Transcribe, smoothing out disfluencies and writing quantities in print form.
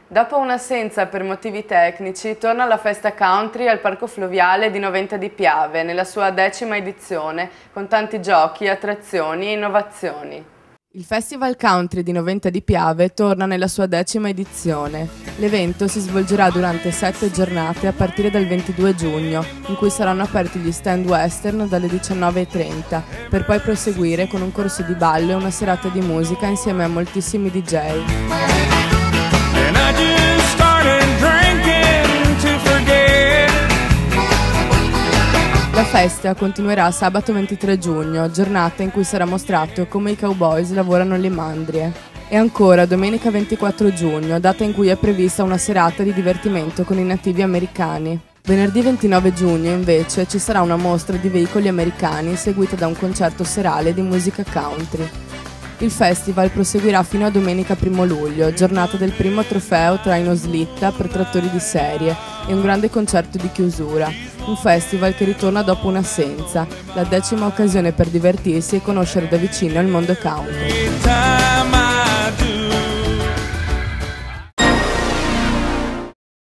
Dopo un'assenza per motivi tecnici, torna la festa country al Parco Fluviale di Noventa di Piave, nella sua 10ª edizione, con tanti giochi, attrazioni e innovazioni. Il Festival Country di Noventa di Piave torna nella sua 10ª edizione. L'evento si svolgerà durante 7 giornate a partire dal 22 giugno, in cui saranno aperti gli stand western dalle 19:30, per poi proseguire con un corso di ballo e una serata di musica insieme a moltissimi DJ. La festa continuerà sabato 23 giugno, giornata in cui sarà mostrato come i cowboys lavorano le mandrie. E ancora domenica 24 giugno, data in cui è prevista una serata di divertimento con i nativi americani. Venerdì 29 giugno invece ci sarà una mostra di veicoli americani seguita da un concerto serale di musica country. Il festival proseguirà fino a domenica 1 luglio, giornata del primo trofeo traino slitta per trattori di serie e un grande concerto di chiusura. Un festival che ritorna dopo un'assenza, la 10ª occasione per divertirsi e conoscere da vicino il mondo country.